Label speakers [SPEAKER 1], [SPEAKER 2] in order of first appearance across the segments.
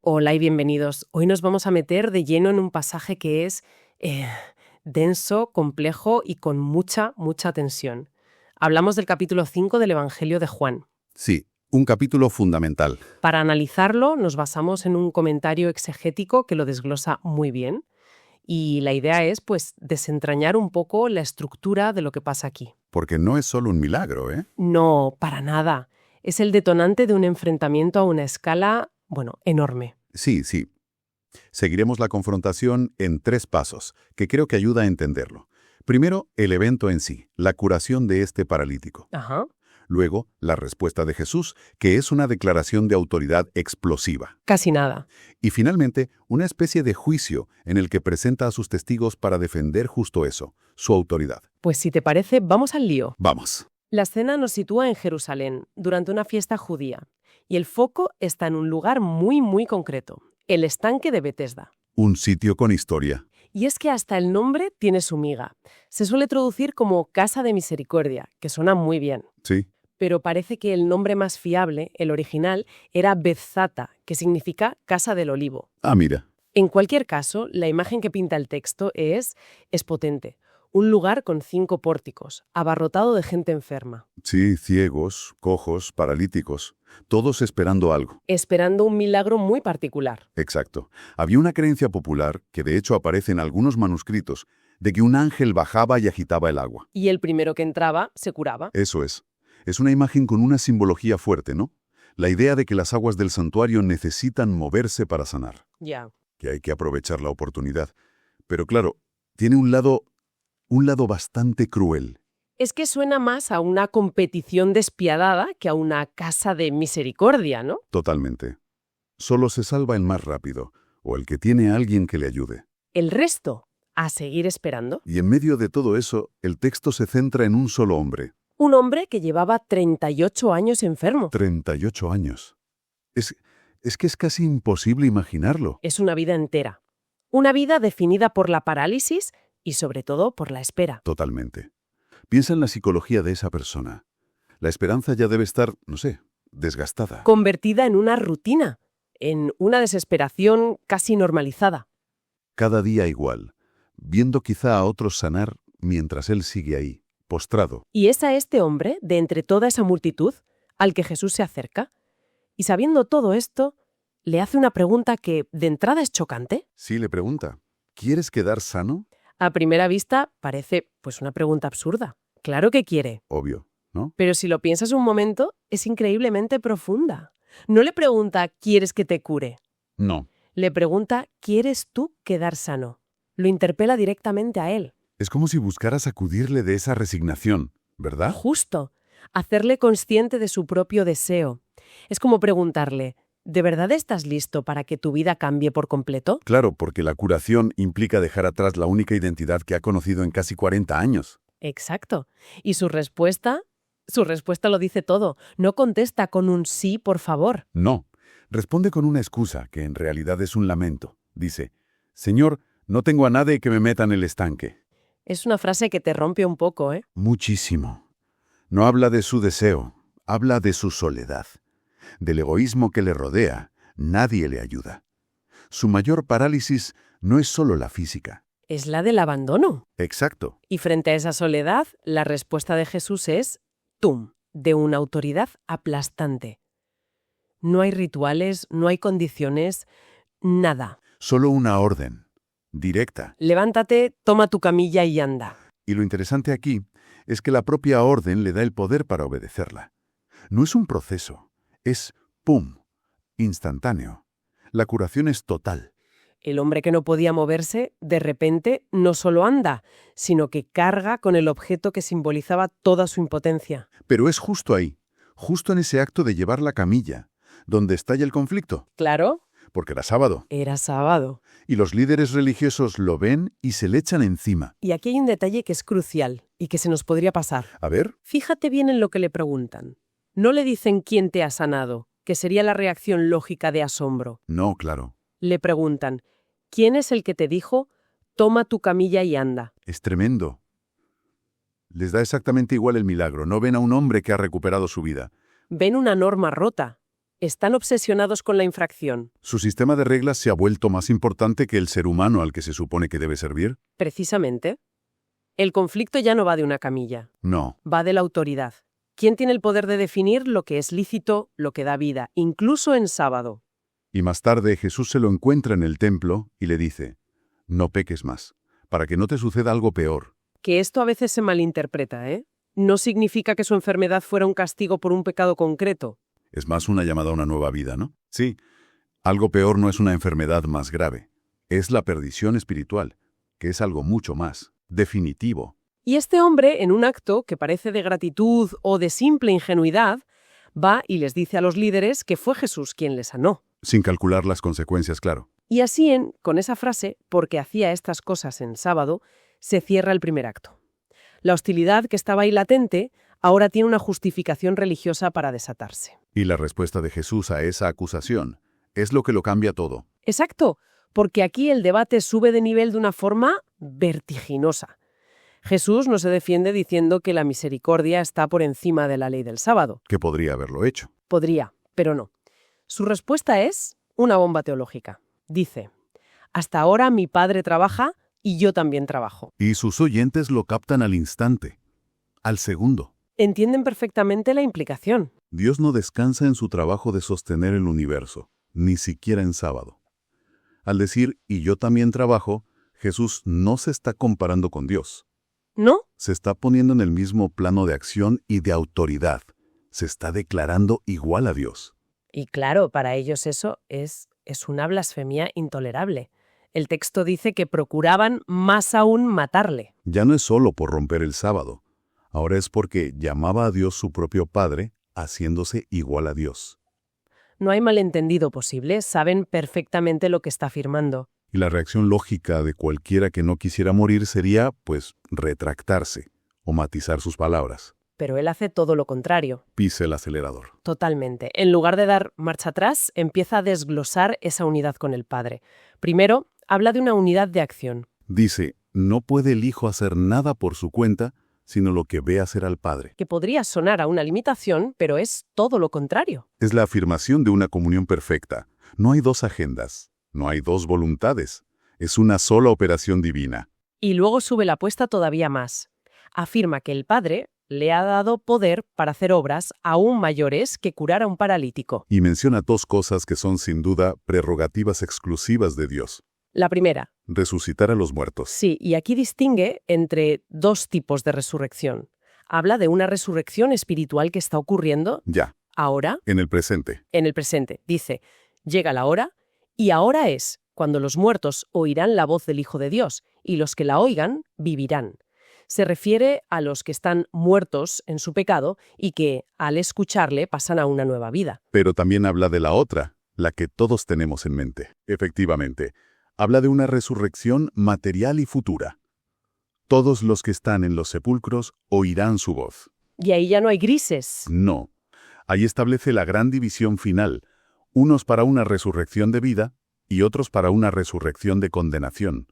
[SPEAKER 1] Hola y bienvenidos. Hoy nos vamos a meter de lleno en un pasaje que es denso, complejo y con mucha tensión. Hablamos del capítulo 5 del Evangelio de Juan.
[SPEAKER 2] Sí, un capítulo fundamental.
[SPEAKER 1] Para analizarlo nos basamos en un comentario exegético que lo desglosa muy bien y la idea es, pues, desentrañar un poco la estructura de lo que pasa aquí.
[SPEAKER 2] Porque no es solo un milagro, ¿eh?
[SPEAKER 1] No, para nada. Es el detonante de un enfrentamiento a una escala, enorme.
[SPEAKER 2] Sí. Seguiremos la confrontación en 3 pasos, que creo que ayuda a entenderlo. Primero, el evento en sí, la curación de este paralítico.
[SPEAKER 1] Ajá.
[SPEAKER 2] Luego, la respuesta de Jesús, que es una declaración de autoridad explosiva.
[SPEAKER 1] Casi nada.
[SPEAKER 2] Y finalmente, una especie de juicio en el que presenta a sus testigos para defender justo eso, su autoridad.
[SPEAKER 1] Pues si te parece, vamos al lío.
[SPEAKER 2] Vamos.
[SPEAKER 1] La escena nos sitúa en Jerusalén, durante una fiesta judía, y el foco está en un lugar muy concreto, el estanque de Betesda.
[SPEAKER 2] Un sitio con historia.
[SPEAKER 1] Y es que hasta el nombre tiene su miga. Se suele traducir como Casa de Misericordia, que suena muy bien.
[SPEAKER 2] Sí.
[SPEAKER 1] Pero parece que el nombre más fiable, el original, era Betzata, que significa Casa del Olivo.
[SPEAKER 2] Ah, mira.
[SPEAKER 1] En cualquier caso, la imagen que pinta el texto es potente. Un lugar con 5 pórticos, abarrotado de gente enferma.
[SPEAKER 2] Sí, ciegos, cojos, paralíticos, todos esperando algo.
[SPEAKER 1] Esperando un milagro muy particular.
[SPEAKER 2] Exacto. Había una creencia popular, que de hecho aparece en algunos manuscritos, de que un ángel bajaba y agitaba el agua.
[SPEAKER 1] Y el primero que entraba se curaba.
[SPEAKER 2] Eso es. Es una imagen con una simbología fuerte, ¿no? La idea de que las aguas del santuario necesitan moverse para sanar.
[SPEAKER 1] Ya.
[SPEAKER 2] Que hay que aprovechar la oportunidad. Pero claro, tiene un lado bastante cruel.
[SPEAKER 1] Es que suena más a una competición despiadada que a una casa de misericordia, ¿no?
[SPEAKER 2] Totalmente. Solo se salva el más rápido, o el que tiene a alguien que le ayude.
[SPEAKER 1] El resto, a seguir esperando.
[SPEAKER 2] Y en medio de todo eso, el texto se centra en un solo hombre.
[SPEAKER 1] Un hombre que llevaba 38 años enfermo.
[SPEAKER 2] 38 años. Es que es casi imposible imaginarlo.
[SPEAKER 1] Es una vida entera. Una vida definida por la parálisis y sobre todo por la espera.
[SPEAKER 2] Totalmente. Piensa en la psicología de esa persona. La esperanza ya debe estar, no sé, desgastada.
[SPEAKER 1] Convertida en una rutina, en una desesperación casi normalizada.
[SPEAKER 2] Cada día igual, viendo quizá a otros sanar mientras él sigue ahí, postrado.
[SPEAKER 1] Y es a este hombre, de entre toda esa multitud, al que Jesús se acerca. Y sabiendo todo esto, le hace una pregunta que, de entrada, es chocante.
[SPEAKER 2] Sí, le pregunta, ¿quieres quedar sano?
[SPEAKER 1] A primera vista, parece, pues, una pregunta absurda. Claro que quiere.
[SPEAKER 2] Obvio, ¿no?
[SPEAKER 1] Pero si lo piensas un momento, es increíblemente profunda. No le pregunta, ¿quieres que te cure?
[SPEAKER 2] No.
[SPEAKER 1] Le pregunta, ¿quieres tú quedar sano? Lo interpela directamente a él.
[SPEAKER 2] Es como si buscara sacudirle de esa resignación, ¿verdad?
[SPEAKER 1] Justo. Hacerle consciente de su propio deseo. Es como preguntarle, ¿de verdad estás listo para que tu vida cambie por completo?
[SPEAKER 2] Claro, porque la curación implica dejar atrás la única identidad que ha conocido en casi 40 años.
[SPEAKER 1] Exacto. Y su respuesta lo dice todo. No contesta con un sí, por favor.
[SPEAKER 2] No. Responde con una excusa, que en realidad es un lamento. Dice, Señor, no tengo a nadie que me meta en el estanque.
[SPEAKER 1] Es una frase que te rompe un poco, ¿eh?
[SPEAKER 2] Muchísimo. No habla de su deseo, habla de su soledad, del egoísmo que le rodea. Nadie le ayuda. Su mayor parálisis no es solo la física.
[SPEAKER 1] Es la del abandono.
[SPEAKER 2] Exacto.
[SPEAKER 1] Y frente a esa soledad, la respuesta de Jesús es tum, de una autoridad aplastante. No hay rituales, no hay condiciones, nada.
[SPEAKER 2] Solo una orden, directa.
[SPEAKER 1] Levántate, toma tu camilla y anda.
[SPEAKER 2] Y lo interesante aquí es que la propia orden le da el poder para obedecerla. No es un proceso, es ¡pum!, instantáneo. La curación es total.
[SPEAKER 1] El hombre que no podía moverse, de repente, no solo anda, sino que carga con el objeto que simbolizaba toda su impotencia.
[SPEAKER 2] Pero es justo ahí, justo en ese acto de llevar la camilla, donde estalla el conflicto.
[SPEAKER 1] Claro,
[SPEAKER 2] Porque era sábado.
[SPEAKER 1] era sábado.
[SPEAKER 2] Y los líderes religiosos lo ven y se le echan encima.
[SPEAKER 1] Y aquí hay un detalle que es crucial y que se nos podría pasar.
[SPEAKER 2] A ver,
[SPEAKER 1] Fíjate bien en lo que le preguntan. No le dicen quién te ha sanado, que sería la reacción lógica de asombro.
[SPEAKER 2] no, claro.
[SPEAKER 1] Le preguntan, ¿quién es el que te dijo, toma tu camilla y anda?
[SPEAKER 2] Es tremendo. Les da exactamente igual el milagro. No ven a un hombre que ha recuperado su vida.
[SPEAKER 1] Ven una norma rota. Están obsesionados con la infracción.
[SPEAKER 2] ¿Su sistema de reglas se ha vuelto más importante que el ser humano al que se supone que debe servir?
[SPEAKER 1] Precisamente. El conflicto ya no va de una camilla,
[SPEAKER 2] No.
[SPEAKER 1] va de la autoridad. ¿Quién tiene el poder de definir lo que es lícito, lo que da vida, incluso en sábado?
[SPEAKER 2] Y más tarde Jesús se lo encuentra en el templo y le dice, no peques más, para que no te suceda algo peor.
[SPEAKER 1] Que esto a veces se malinterpreta, ¿eh? No significa que su enfermedad fuera un castigo por un pecado concreto.
[SPEAKER 2] Es más una llamada a una nueva vida, ¿no? Sí, algo peor no es una enfermedad más grave. Es la perdición espiritual, que es algo mucho más definitivo.
[SPEAKER 1] Y este hombre, en un acto que parece de gratitud o de simple ingenuidad, va y les dice a los líderes que fue Jesús quien le sanó.
[SPEAKER 2] Sin calcular las consecuencias, claro.
[SPEAKER 1] Y así, con esa frase, porque hacía estas cosas en sábado, se cierra el primer acto. La hostilidad que estaba ahí latente ahora tiene una justificación religiosa para desatarse.
[SPEAKER 2] Y la respuesta de Jesús a esa acusación es lo que lo cambia todo.
[SPEAKER 1] Exacto, porque aquí el debate sube de nivel de una forma vertiginosa. Jesús no se defiende diciendo que la misericordia está por encima de la ley del sábado.
[SPEAKER 2] Que podría haberlo hecho.
[SPEAKER 1] Podría, pero no. Su respuesta es una bomba teológica. Dice, hasta ahora mi padre trabaja y yo también trabajo.
[SPEAKER 2] Y sus oyentes lo captan al instante, al segundo.
[SPEAKER 1] Entienden perfectamente la implicación.
[SPEAKER 2] Dios no descansa en su trabajo de sostener el universo, ni siquiera en sábado. Al decir, y yo también trabajo, Jesús no se está comparando con Dios.
[SPEAKER 1] ¿No?
[SPEAKER 2] Se está poniendo en el mismo plano de acción y de autoridad. Se está declarando igual a Dios.
[SPEAKER 1] Y claro, para ellos eso es una blasfemia intolerable. El texto dice que procuraban más aún matarle.
[SPEAKER 2] Ya no es solo por romper el sábado. Ahora es porque llamaba a Dios su propio Padre, haciéndose igual a Dios.
[SPEAKER 1] No hay malentendido posible, saben perfectamente lo que está afirmando.
[SPEAKER 2] Y la reacción lógica de cualquiera que no quisiera morir sería, pues, retractarse o matizar sus palabras.
[SPEAKER 1] Pero él hace todo lo contrario.
[SPEAKER 2] Pise el acelerador.
[SPEAKER 1] Totalmente. En lugar de dar marcha atrás, empieza a desglosar esa unidad con el Padre. Primero, habla de una unidad de acción.
[SPEAKER 2] Dice, no puede el Hijo hacer nada por su cuenta, sino lo que ve hacer al Padre.
[SPEAKER 1] Que podría sonar a una limitación, pero es todo lo contrario.
[SPEAKER 2] Es la afirmación de una comunión perfecta. No hay dos agendas, no hay dos voluntades. Es una sola operación divina.
[SPEAKER 1] Y luego sube la apuesta todavía más. Afirma que el Padre le ha dado poder para hacer obras aún mayores que curar a un paralítico.
[SPEAKER 2] Y menciona dos cosas que son sin duda prerrogativas exclusivas de Dios.
[SPEAKER 1] La primera.
[SPEAKER 2] Resucitar a los muertos.
[SPEAKER 1] Sí, y aquí distingue entre dos tipos de resurrección. Habla de una resurrección espiritual que está ocurriendo
[SPEAKER 2] Ya.
[SPEAKER 1] ahora,
[SPEAKER 2] En el presente.
[SPEAKER 1] en el presente. Dice, llega la hora, y ahora es cuando los muertos oirán la voz del Hijo de Dios, y los que la oigan vivirán. Se refiere a los que están muertos en su pecado y que, al escucharle, pasan a una nueva vida.
[SPEAKER 2] Pero también habla de la otra, la que todos tenemos en mente. Efectivamente, habla de una resurrección material y futura. Todos los que están en los sepulcros oirán su voz.
[SPEAKER 1] Y ahí ya no hay grises.
[SPEAKER 2] No. Ahí establece la gran división final, unos para una resurrección de vida y otros para una resurrección de condenación.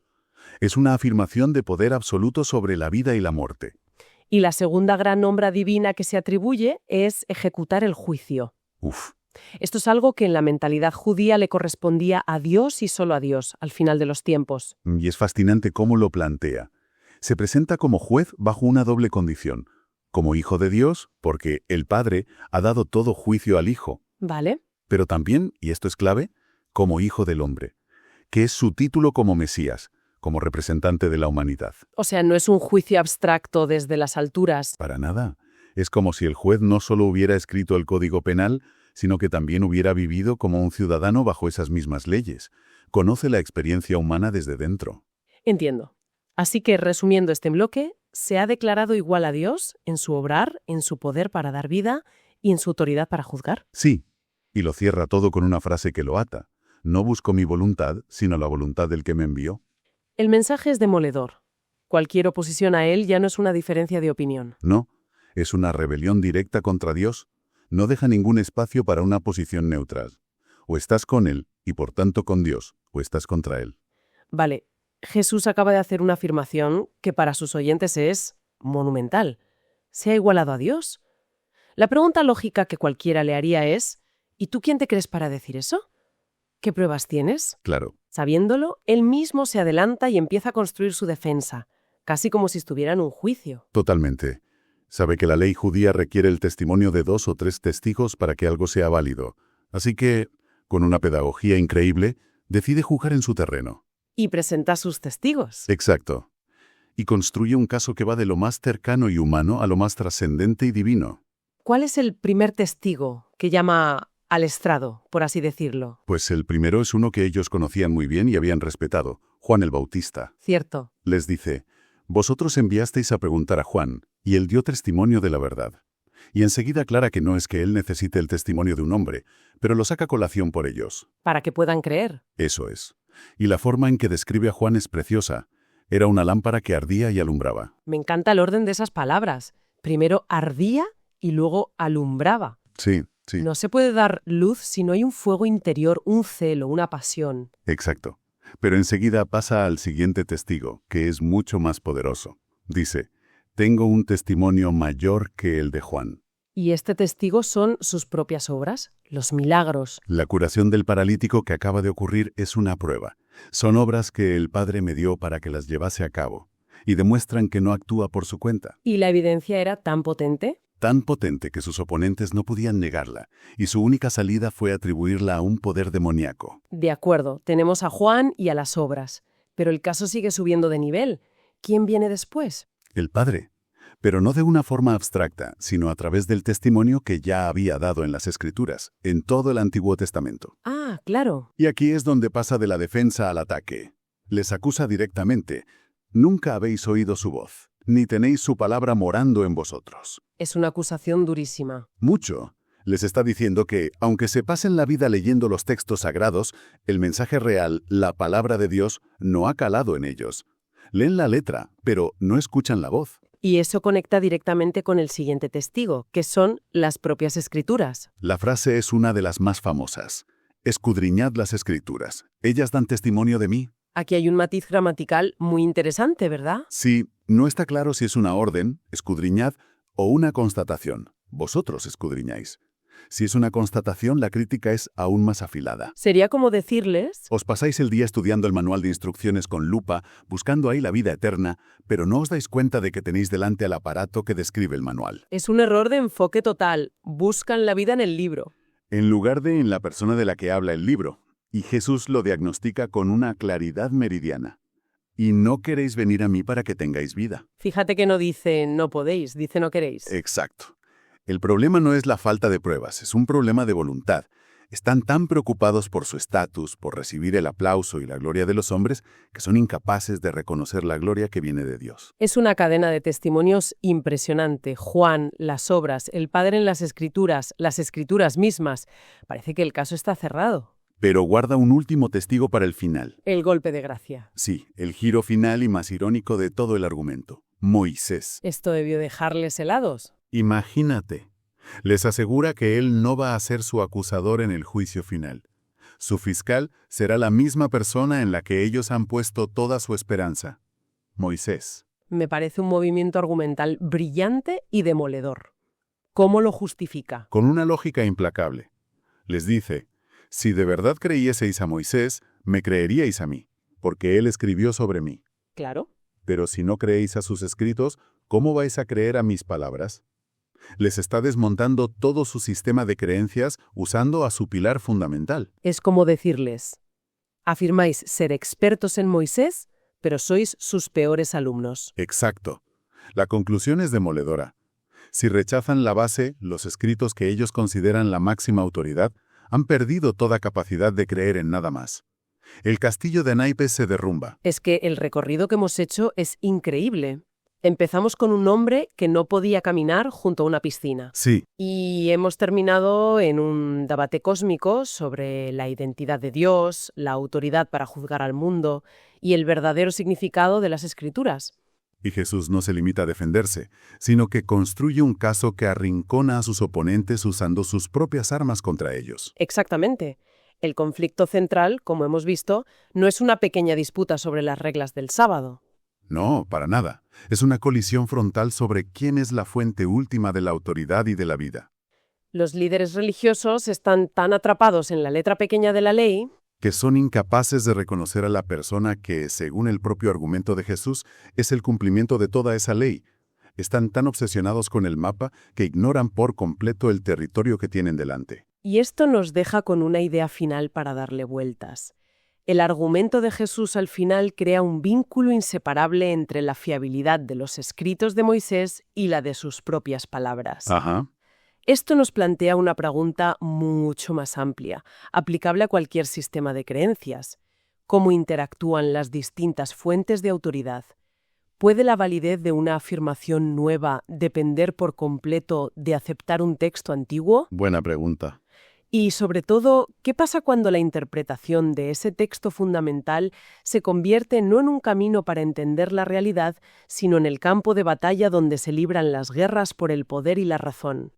[SPEAKER 2] Es una afirmación de poder absoluto sobre la vida y la muerte.
[SPEAKER 1] Y la segunda gran obra divina que se atribuye es ejecutar el juicio.
[SPEAKER 2] Uf.
[SPEAKER 1] Esto es algo que en la mentalidad judía le correspondía a Dios y solo a Dios, al final de los tiempos.
[SPEAKER 2] Y es fascinante cómo lo plantea. Se presenta como juez bajo una doble condición. Como hijo de Dios, porque el Padre ha dado todo juicio al Hijo.
[SPEAKER 1] ¿Vale?
[SPEAKER 2] Pero también, y esto es clave, como hijo del hombre, que es su título como Mesías, como representante de la humanidad.
[SPEAKER 1] O sea, no es un juicio abstracto desde las alturas.
[SPEAKER 2] Para nada. Es como si el juez no solo hubiera escrito el Código Penal, sino que también hubiera vivido como un ciudadano bajo esas mismas leyes. Conoce la experiencia humana desde dentro.
[SPEAKER 1] Entiendo. Así que, resumiendo este bloque, se ha declarado igual a Dios en su obrar, en su poder para dar vida y en su autoridad para juzgar.
[SPEAKER 2] Sí, y lo cierra todo con una frase que lo ata. No busco mi voluntad, sino la voluntad del que me envió.
[SPEAKER 1] El mensaje es demoledor. Cualquier oposición a él ya no es una diferencia de opinión.
[SPEAKER 2] No, es una rebelión directa contra Dios. No deja ningún espacio para una posición neutral. O estás con Él, y por tanto con Dios, o estás contra Él.
[SPEAKER 1] Vale, Jesús acaba de hacer una afirmación que para sus oyentes es monumental. ¿Se ha igualado a Dios? La pregunta lógica que cualquiera le haría es, ¿Y tú quién te crees para decir eso? ¿Qué pruebas tienes?
[SPEAKER 2] Claro.
[SPEAKER 1] Sabiéndolo, él mismo se adelanta y empieza a construir su defensa, casi como si estuviera en un juicio.
[SPEAKER 2] Totalmente. Sabe que la ley judía requiere el testimonio de 2 o 3 testigos para que algo sea válido. Así que, con una pedagogía increíble, decide jugar en su terreno.
[SPEAKER 1] Y presenta a sus testigos.
[SPEAKER 2] Exacto. Y construye un caso que va de lo más cercano y humano a lo más trascendente y divino.
[SPEAKER 1] ¿Cuál es el primer testigo que llama al estrado, por así decirlo?
[SPEAKER 2] Pues el primero es uno que ellos conocían muy bien y habían respetado, Juan el Bautista.
[SPEAKER 1] Cierto.
[SPEAKER 2] Les dice, vosotros enviasteis a preguntar a Juan, y él dio testimonio de la verdad. Y enseguida aclara que no es que él necesite el testimonio de un hombre, pero lo saca a colación por ellos.
[SPEAKER 1] Para que puedan creer.
[SPEAKER 2] Eso es. Y la forma en que describe a Juan es preciosa. Era una lámpara que ardía y alumbraba.
[SPEAKER 1] Me encanta el orden de esas palabras. Primero ardía y luego alumbraba.
[SPEAKER 2] Sí, sí.
[SPEAKER 1] No se puede dar luz si no hay un fuego interior, un celo, una pasión.
[SPEAKER 2] Exacto. Pero enseguida pasa al siguiente testigo, que es mucho más poderoso. Dice, tengo un testimonio mayor que el de Juan.
[SPEAKER 1] Y este testigo son sus propias obras, los milagros.
[SPEAKER 2] La curación del paralítico que acaba de ocurrir es una prueba. Son obras que el Padre me dio para que las llevase a cabo, y demuestran que no actúa por su cuenta.
[SPEAKER 1] ¿Y la evidencia era tan potente?
[SPEAKER 2] Tan potente que sus oponentes no podían negarla, y su única salida fue atribuirla a un poder demoníaco.
[SPEAKER 1] De acuerdo, tenemos a Juan y a las obras. Pero el caso sigue subiendo de nivel. ¿Quién viene después?
[SPEAKER 2] El Padre. Pero no de una forma abstracta, sino a través del testimonio que ya había dado en las Escrituras, en todo el Antiguo Testamento.
[SPEAKER 1] Ah, claro.
[SPEAKER 2] Y aquí es donde pasa de la defensa al ataque. Les acusa directamente. Nunca habéis oído su voz, ni tenéis su palabra morando en vosotros.
[SPEAKER 1] Es una acusación durísima.
[SPEAKER 2] Mucho. Les está diciendo que, aunque se pasen la vida leyendo los textos sagrados, el mensaje real, la palabra de Dios, no ha calado en ellos. Leen la letra, pero no escuchan la voz.
[SPEAKER 1] Y eso conecta directamente con el siguiente testigo, que son las propias Escrituras.
[SPEAKER 2] La frase es una de las más famosas. Escudriñad las Escrituras. Ellas dan testimonio de mí.
[SPEAKER 1] Aquí hay un matiz gramatical muy interesante, ¿verdad?
[SPEAKER 2] Sí, no está claro si es una orden, escudriñad, o una constatación. Vosotros escudriñáis. Si es una constatación, la crítica es aún más afilada.
[SPEAKER 1] Sería como decirles...
[SPEAKER 2] Os pasáis el día estudiando el manual de instrucciones con lupa, buscando ahí la vida eterna, pero no os dais cuenta de que tenéis delante al aparato que describe el manual.
[SPEAKER 1] Es un error de enfoque total. Buscan la vida en el libro.
[SPEAKER 2] En lugar de en la persona de la que habla el libro. Y Jesús lo diagnostica con una claridad meridiana. Y no queréis venir a mí para que tengáis vida.
[SPEAKER 1] Fíjate que no dice no podéis, dice no queréis.
[SPEAKER 2] Exacto. El problema no es la falta de pruebas, es un problema de voluntad. Están tan preocupados por su estatus, por recibir el aplauso y la gloria de los hombres, que son incapaces de reconocer la gloria que viene de Dios.
[SPEAKER 1] Es una cadena de testimonios impresionante. Juan, las obras, el Padre en las Escrituras, las Escrituras mismas. Parece que el caso está cerrado.
[SPEAKER 2] Pero guarda un último testigo para el final.
[SPEAKER 1] El golpe de gracia.
[SPEAKER 2] Sí, el giro final y más irónico de todo el argumento. Moisés.
[SPEAKER 1] Esto debió dejarles helados.
[SPEAKER 2] Imagínate. Les asegura que él no va a ser su acusador en el juicio final. Su fiscal será la misma persona en la que ellos han puesto toda su esperanza. Moisés.
[SPEAKER 1] Me parece un movimiento argumental brillante y demoledor. ¿Cómo lo justifica?
[SPEAKER 2] Con una lógica implacable. Les dice, si de verdad creyeseis a Moisés, me creeríais a mí, porque él escribió sobre mí.
[SPEAKER 1] Claro.
[SPEAKER 2] Pero si no creéis a sus escritos, ¿cómo vais a creer a mis palabras? Les está desmontando todo su sistema de creencias usando a su pilar fundamental.
[SPEAKER 1] Es como decirles, afirmáis ser expertos en Moisés, pero sois sus peores alumnos.
[SPEAKER 2] Exacto. La conclusión es demoledora. Si rechazan la base, los escritos que ellos consideran la máxima autoridad, han perdido toda capacidad de creer en nada más. El castillo de naipes se derrumba.
[SPEAKER 1] Es que el recorrido que hemos hecho es increíble. Empezamos con un hombre que no podía caminar junto a una piscina.
[SPEAKER 2] Sí,
[SPEAKER 1] Y hemos terminado en un debate cósmico sobre la identidad de Dios, la autoridad para juzgar al mundo y el verdadero significado de las Escrituras.
[SPEAKER 2] y Jesús no se limita a defenderse, sino que construye un caso que arrincona a sus oponentes usando sus propias armas contra ellos.
[SPEAKER 1] Exactamente. El conflicto central, como hemos visto, no es una pequeña disputa sobre las reglas del sábado.
[SPEAKER 2] No, para nada. Es una colisión frontal sobre quién es la fuente última de la autoridad y de la vida.
[SPEAKER 1] Los líderes religiosos están tan atrapados en la letra pequeña de la ley
[SPEAKER 2] que son incapaces de reconocer a la persona que, según el propio argumento de Jesús, es el cumplimiento de toda esa ley. Están tan obsesionados con el mapa que ignoran por completo el territorio que tienen delante.
[SPEAKER 1] Y esto nos deja con una idea final para darle vueltas. El argumento de Jesús al final crea un vínculo inseparable entre la fiabilidad de los escritos de Moisés y la de sus propias palabras.
[SPEAKER 2] Ajá.
[SPEAKER 1] Esto nos plantea una pregunta mucho más amplia, aplicable a cualquier sistema de creencias. ¿Cómo interactúan las distintas fuentes de autoridad? ¿Puede la validez de una afirmación nueva depender por completo de aceptar un texto antiguo?
[SPEAKER 2] Buena pregunta.
[SPEAKER 1] Y, sobre todo, ¿qué pasa cuando la interpretación de ese texto fundamental se convierte no en un camino para entender la realidad, sino en el campo de batalla donde se libran las guerras por el poder y la razón?